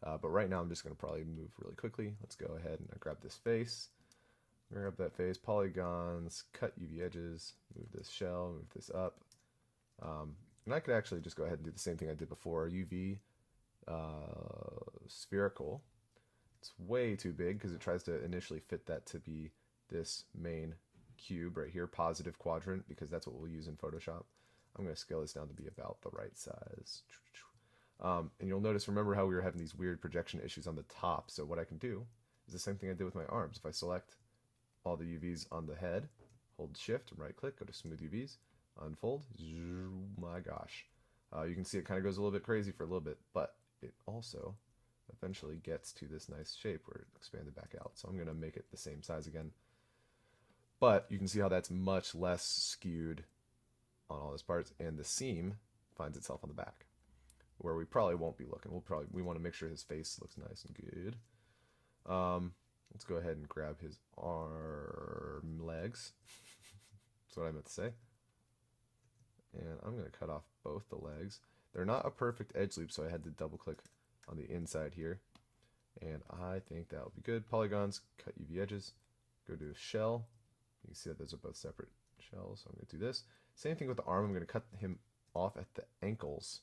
But right now I'm just going to probably move really quickly. Let's go ahead and grab this face. Grab that face, polygons, cut UV edges, move this shell, move this up. And I could actually just go ahead and do the same thing I did before. UV spherical. It's way too big because it tries to initially fit that to be this main cube right here, positive quadrant, because that's what we'll use in Photoshop. I'm going to scale this down to be about the right size. And you'll notice, remember how we were having these weird projection issues on the top. So what I can do is the same thing I did with my arms. If I select all the UVs on the head, hold shift and right click, go to smooth UVs, unfold. My gosh. You can see it kind of goes a little bit crazy for a little bit, but it also eventually gets to this nice shape where it expanded back out. So I'm going to make it the same size again. But you can see how that's much less skewed on all those parts, and the seam finds itself on the back, where we probably won't be looking. We want to make sure his face looks nice and good. Let's go ahead and grab his arm legs. That's what I meant to say. And I'm going to cut off both the legs. They're not a perfect edge loop, so I had to double click on the inside here. And I think that will be good. Polygons, cut UV edges, go to shell. You can see that those are both separate shells, so I'm going to do this. Same thing with the arm. I'm going to cut him off at the ankles.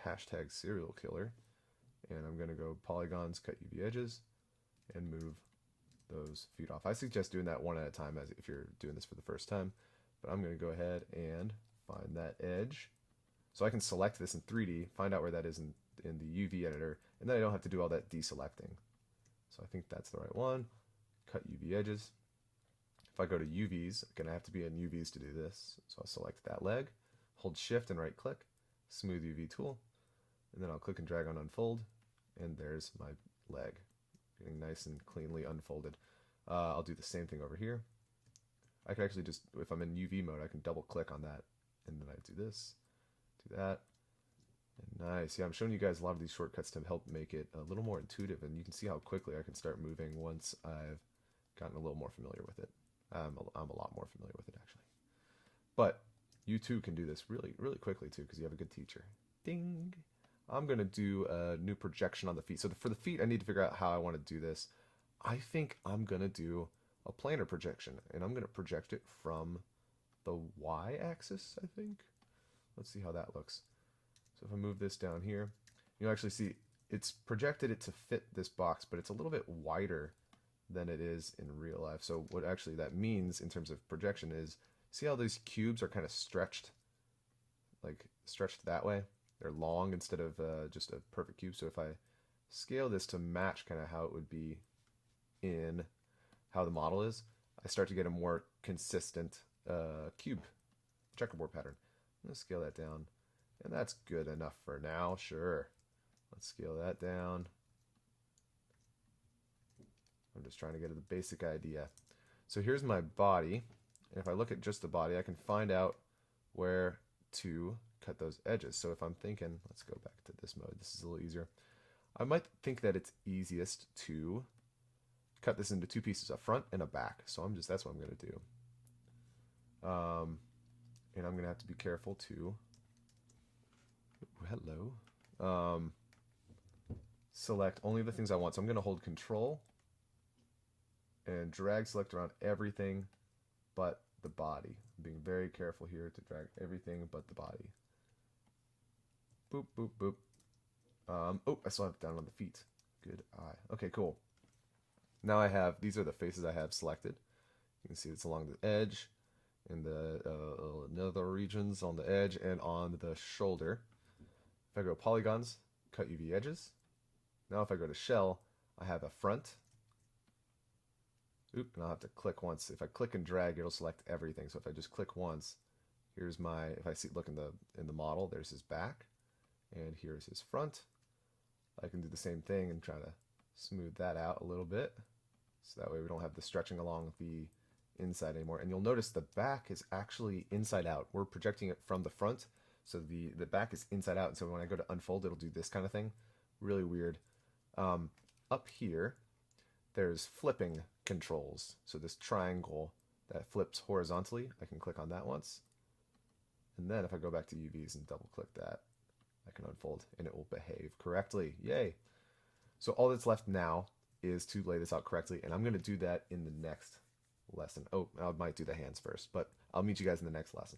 Hashtag serial killer. And I'm going to go polygons, cut UV edges, and move those feet off. I suggest doing that one at a time as if you're doing this for the first time. But I'm going to go ahead and find that edge. So I can select this in 3D, find out where that is in the UV editor, and then I don't have to do all that deselecting. So I think that's the right one. Cut UV edges. If I go to UVs, I'm going to have to be in UVs to do this. So I'll select that leg, hold shift and right click, smooth UV tool, and then I'll click and drag on unfold, and there's my leg getting nice and cleanly unfolded. I'll do the same thing over here. I can actually just, if I'm in UV mode, I can double click on that, and then I do this, do that, and nice. Yeah, I'm showing you guys a lot of these shortcuts to help make it a little more intuitive, and you can see how quickly I can start moving once I've gotten a little more familiar with it. I'm a lot more familiar with it, actually. But you too can do this really, really quickly too, because you have a good teacher. Ding! I'm going to do a new projection on the feet. So for the feet, I need to figure out how I want to do this. I think I'm going to do a planar projection, and I'm going to project it from the y-axis, I think. Let's see how that looks. So if I move this down here, you'll actually see it's projected it to fit this box, but it's a little bit wider than it is in real life. So what actually that means in terms of projection is, see how these cubes are kind of stretched, like stretched that way? They're long instead of just a perfect cube. So if I scale this to match kind of how it would be in how the model is, I start to get a more consistent cube checkerboard pattern. I'm going to scale that down, and that's good enough for now. Sure. Let's scale that down. I'm just trying to get at the basic idea. So here's my body. And if I look at just the body, I can find out where to cut those edges. So if I'm thinking, let's go back to this mode. This is a little easier. I might think that it's easiest to cut this into two pieces, a front and a back. So that's what I'm going to do. And I'm going to have to be careful to, select only the things I want. So I'm going to hold control and drag select around everything but the body. I'm being very careful here to drag everything but the body. Boop, boop, boop. Oh, I still have it down on the feet. Good eye. Okay, cool. Now these are the faces I have selected. You can see it's along the edge, in the nether regions on the edge, and on the shoulder. If I go polygons, cut UV edges. Now if I go to shell, I have a front. Oop, and I'll have to click once. If I click and drag, it'll select everything. So if I just click once, here's if I look in the model, there's his back, and here's his front. I can do the same thing and try to smooth that out a little bit, so that way we don't have the stretching along the inside anymore. And you'll notice the back is actually inside out. We're projecting it from the front, so the back is inside out. And so when I go to unfold, it'll do this kind of thing. Really weird. Up here, there's flipping controls. So this triangle that flips horizontally, I can click on that once. And then if I go back to UVs and double click that, that can unfold, and it will behave correctly. Yay! So all that's left now is to lay this out correctly, and I'm going to do that in the next lesson. Oh, I might do the hands first, but I'll meet you guys in the next lesson.